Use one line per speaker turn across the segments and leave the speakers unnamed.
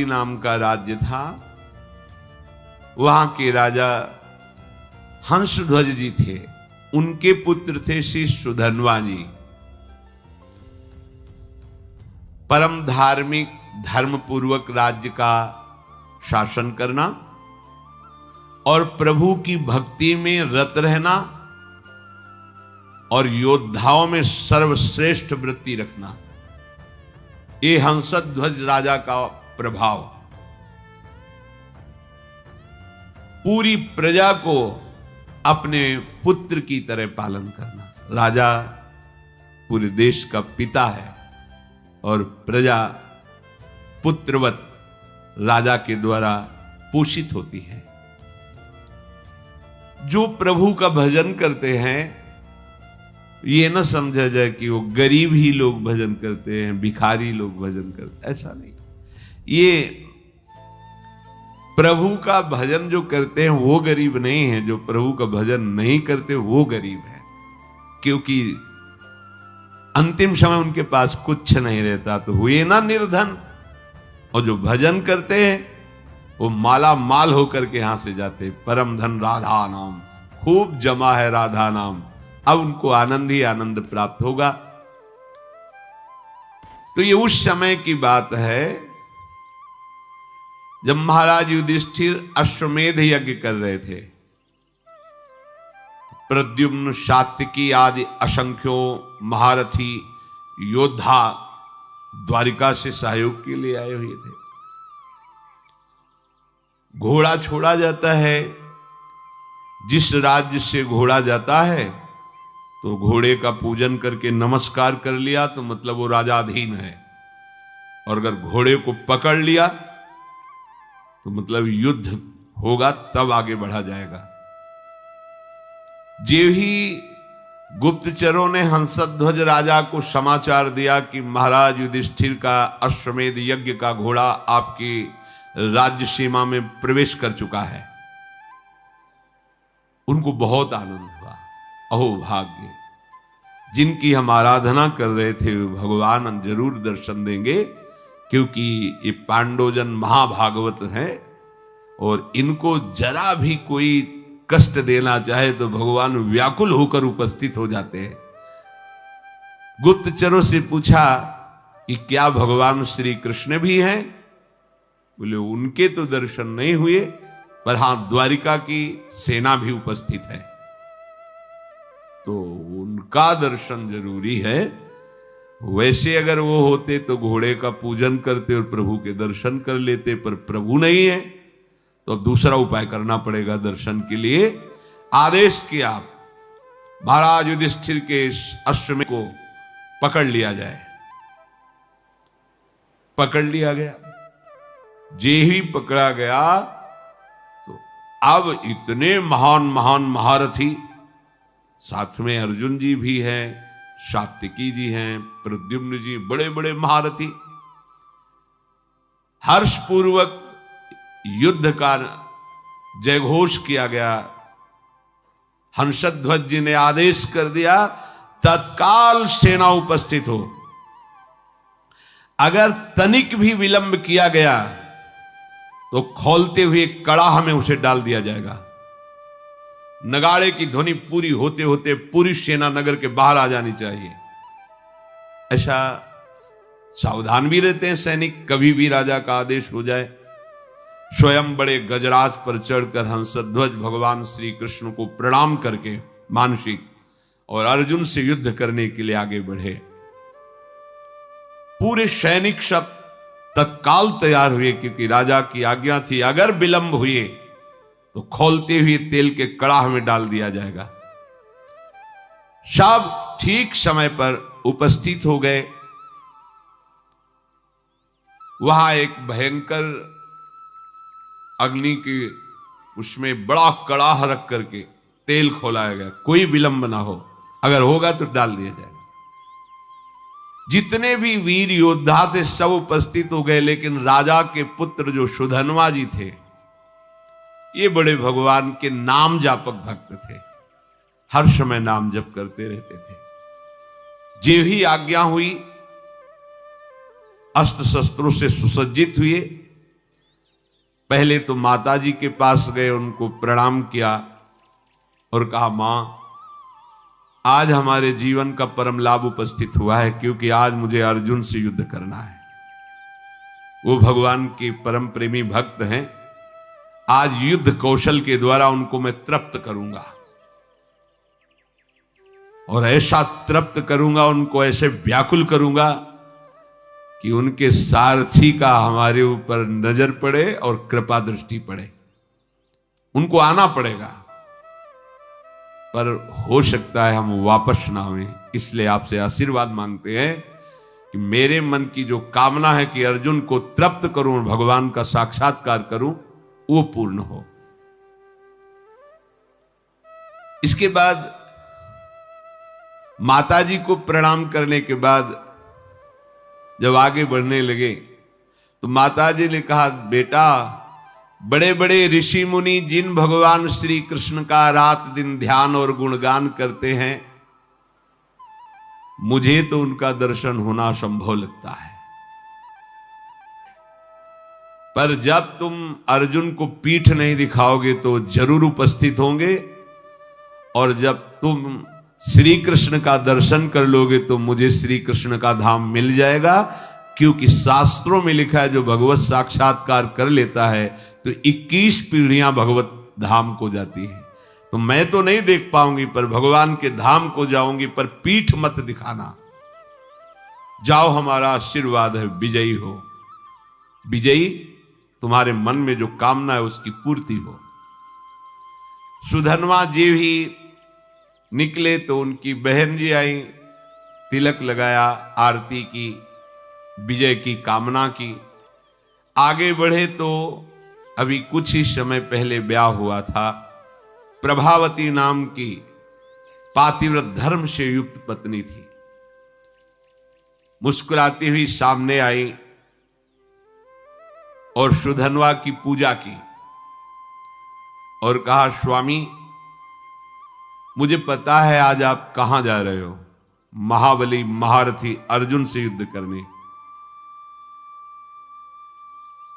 नाम का राज्य था। वहां के राजा हंसध्वज जी थे, उनके पुत्र थे श्री सुधन्वा जी। परम धार्मिक धर्मपूर्वक राज्य का शासन करना और प्रभु की भक्ति में रत रहना और योद्धाओं में सर्वश्रेष्ठ वृत्ति रखना, ये हंसध्वज राजा का प्रभाव। पूरी प्रजा को अपने पुत्र की तरह पालन करना। राजा पूरे देश का पिता है और प्रजा पुत्रवत राजा के द्वारा पोषित होती है। जो प्रभु का भजन करते हैं, ये न समझा जाए कि वो गरीब ही लोग भजन करते हैं, भिखारी लोग भजन करते हैं, ऐसा नहीं। ये प्रभु का भजन जो करते हैं वो गरीब नहीं है, जो प्रभु का भजन नहीं करते वो गरीब है, क्योंकि अंतिम समय उनके पास कुछ नहीं रहता, तो हुए ना निर्धन। और जो भजन करते हैं वो माला माल होकर के यहां से जाते। परम धन राधा नाम, खूब जमा है राधा नाम, अब उनको आनंद ही आनंद प्राप्त होगा। तो ये उस समय की बात है जब महाराज युधिष्ठिर अश्वमेध यज्ञ कर रहे थे। प्रद्युम्न, सात्विकी आदि असंख्यों महारथी योद्धा द्वारिका से सहयोग के लिए आए हुए थे। घोड़ा छोड़ा जाता है, जिस राज्य से घोड़ा जाता है तो घोड़े का पूजन करके नमस्कार कर लिया तो मतलब वो राजाधीन है, और अगर घोड़े को पकड़ लिया तो मतलब युद्ध होगा, तब आगे बढ़ा जाएगा। जे ही गुप्तचरों ने हंसध्वज राजा को समाचार दिया कि महाराज युधिष्ठिर का अश्वमेध यज्ञ का घोड़ा आपकी राज्य सीमा में प्रवेश कर चुका है, उनको बहुत आनंद हुआ। अहो भाग्य, जिनकी हम आराधना कर रहे थे भगवान जरूर दर्शन देंगे, क्योंकि ये पांडवजन महाभागवत हैं और इनको जरा भी कोई कष्ट देना चाहे तो भगवान व्याकुल होकर उपस्थित हो जाते हैं। गुप्तचरों से पूछा कि क्या भगवान श्री कृष्ण भी हैं? बोले उनके तो दर्शन नहीं हुए, पर हां द्वारिका की सेना भी उपस्थित है, तो उनका दर्शन जरूरी है। वैसे अगर वो होते तो घोड़े का पूजन करते और प्रभु के दर्शन कर लेते, पर प्रभु नहीं है तो अब दूसरा उपाय करना पड़ेगा दर्शन के लिए। आदेश किया महाराज युधिष्ठिर के अश्वमेध को पकड़ लिया जाए। पकड़ लिया गया। जे ही पकड़ा गया तो अब इतने महान महान महारथी, साथ में अर्जुन जी भी हैं, सात्विकी जी हैं, प्रद्युम्न जी, बड़े बड़े महारथी। हर्षपूर्वक युद्ध का जयघोष किया गया। हंसध्वज जी ने आदेश कर दिया तत्काल सेना उपस्थित हो। अगर तनिक भी विलंब किया गया तो खौलते हुए कड़ाह में उसे डाल दिया जाएगा। नगाड़े की ध्वनि पूरी होते होते पूरी सेना नगर के बाहर आ जानी चाहिए। ऐसा सावधान भी रहते हैं सैनिक, कभी भी राजा का आदेश हो जाए। स्वयं बड़े गजराज पर चढ़कर हंसध्वज भगवान श्री कृष्ण को प्रणाम करके मानसिक और अर्जुन से युद्ध करने के लिए आगे बढ़े। पूरे सैनिक सब तत्काल तैयार हुए, क्योंकि राजा की आज्ञा थी अगर विलंब हुए तो खौलते हुए तेल के कड़ाह में डाल दिया जाएगा। सब ठीक समय पर उपस्थित हो गए। वहां एक भयंकर अग्नि के उसमें बड़ा कड़ाह रख करके तेल खोलाया गया, कोई विलंब ना हो, अगर होगा तो डाल दिया जाएगा। जितने भी वीर योद्धा थे सब उपस्थित हो गए, लेकिन राजा के पुत्र जो सुधन्वा जी थे, ये बड़े भगवान के नाम जापक भक्त थे, हर समय नाम जप करते रहते थे। जे ही आज्ञा हुई अस्त्र शस्त्रों से सुसज्जित हुए पहले तो माताजी के पास गए, उनको प्रणाम किया और कहा, मां, आज हमारे जीवन का परम लाभ उपस्थित हुआ है, क्योंकि आज मुझे अर्जुन से युद्ध करना है। वो भगवान के परम प्रेमी भक्त हैं। आज युद्ध कौशल के द्वारा उनको मैं तृप्त करूंगा, और ऐसा तृप्त करूंगा, उनको ऐसे व्याकुल करूंगा कि उनके सारथी का हमारे ऊपर नजर पड़े और कृपा दृष्टि पड़े। उनको आना पड़ेगा, पर हो सकता है हम वापस ना आए। इसलिए आपसे आशीर्वाद मांगते हैं कि मेरे मन की जो कामना है कि अर्जुन को तृप्त करूं और भगवान का साक्षात्कार करूं, वो पूर्ण हो। इसके बाद माताजी को प्रणाम करने के बाद जब आगे बढ़ने लगे तो माताजी ने कहा, बेटा, बड़े बड़े ऋषि मुनि जिन भगवान श्री कृष्ण का रात दिन ध्यान और गुणगान करते हैं, मुझे तो उनका दर्शन होना संभव लगता है, पर जब तुम अर्जुन को पीठ नहीं दिखाओगे तो जरूर उपस्थित होंगे, और जब तुम श्री कृष्ण का दर्शन कर लोगे तो मुझे श्री कृष्ण का धाम मिल जाएगा। क्योंकि शास्त्रों में लिखा है, जो भगवत साक्षात्कार कर लेता है तो 21 पीढ़ियां भगवत धाम को जाती है। तो मैं तो नहीं देख पाऊंगी, पर भगवान के धाम को जाऊंगी, पर पीठ मत दिखाना। जाओ, हमारा आशीर्वाद है, विजयी हो। विजयी, तुम्हारे मन में जो कामना है उसकी पूर्ति हो। सुधनवा जी भी निकले तो उनकी बहन जी आई, तिलक लगाया, आरती की, विजय की कामना की। आगे बढ़े तो अभी कुछ ही समय पहले ब्याह हुआ था। प्रभावती नाम की पातिव्रत धर्म से युक्त पत्नी थी। मुस्कुराती हुई सामने आई और सुधनवा की पूजा की और कहा, स्वामी, मुझे पता है आज आप कहां जा रहे हो, महाबली महारथी अर्जुन से युद्ध करने।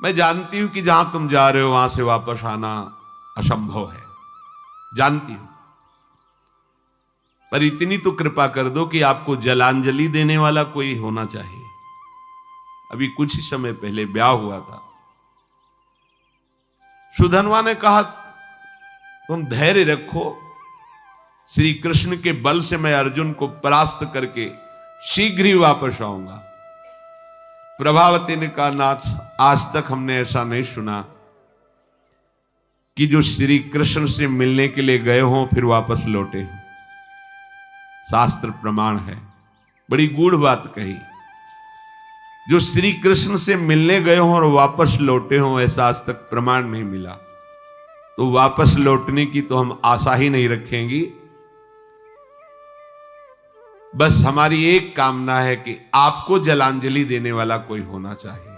मैं जानती हूं कि जहां तुम जा रहे हो वहां से वापस आना असंभव है, जानती हूं, पर इतनी तो कृपा कर दो कि आपको जलांजलि देने वाला कोई होना चाहिए। अभी कुछ ही समय पहले ब्याह हुआ था। सुधनवा ने कहा, तुम धैर्य रखो, श्री कृष्ण के बल से मैं अर्जुन को परास्त करके शीघ्र ही वापस आऊंगा। प्रभावती ने कहा, नाथ, आज तक हमने ऐसा नहीं सुना कि जो श्री कृष्ण से मिलने के लिए गए हों फिर वापस लौटे हों। शास्त्र प्रमाण है, बड़ी गूढ़ बात कही। जो श्री कृष्ण से मिलने गए हों और वापस लौटे हों, ऐसा आज तक प्रमाण नहीं मिला। तो वापस लौटने की तो हम आशा ही नहीं रखेंगी। बस हमारी एक कामना है कि आपको जलांजलि देने वाला कोई होना चाहिए।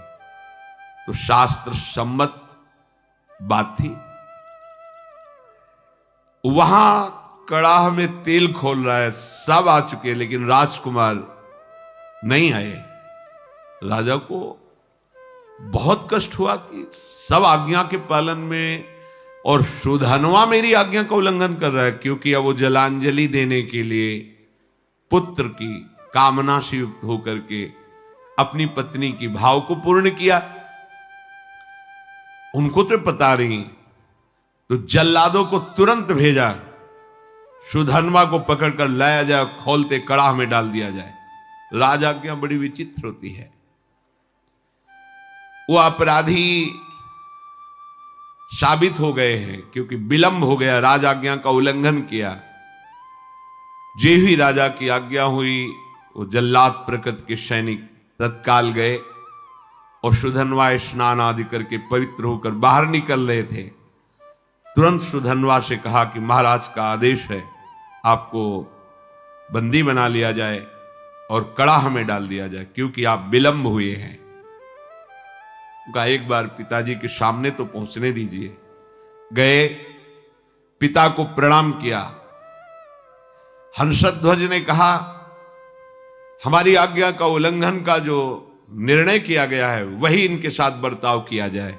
तो शास्त्र सम्मत बात थी। वहां कड़ाह में तेल खोल रहा है, सब आ चुके, लेकिन राजकुमार नहीं आए। राजा को बहुत कष्ट हुआ कि सब आज्ञा के पालन में, और सुधनवा मेरी आज्ञा का उल्लंघन कर रहा है, क्योंकि अब वो जलांजलि देने के लिए पुत्र की कामना से युक्त होकर के अपनी पत्नी की भाव को पूर्ण किया। उनको तो पता नहीं, तो जल्लादों को तुरंत भेजा, सुधनवा को पकड़कर लाया जाए, खोलते कड़ाह में डाल दिया जाए। राजाज्ञा बड़ी विचित्र होती है। वो अपराधी साबित हो गए हैं, क्योंकि विलंब हो गया, राजाज्ञा का उल्लंघन किया। जे ही राजा की आज्ञा हुई, वो जल्लाद प्रकृति के सैनिक तत्काल गए और सुधनवा स्नान आदि करके पवित्र होकर बाहर निकल रहे थे। तुरंत सुधनवा से कहा कि महाराज का आदेश है, आपको बंदी बना लिया जाए और कड़ाह में डाल दिया जाए, क्योंकि आप विलंब हुए हैं। उनका एक बार पिताजी के सामने तो पहुंचने दीजिए। गए, पिता को प्रणाम किया। हंसध्वज ने कहा, हमारी आज्ञा का उल्लंघन का जो निर्णय किया गया है वही इनके साथ बर्ताव किया जाए।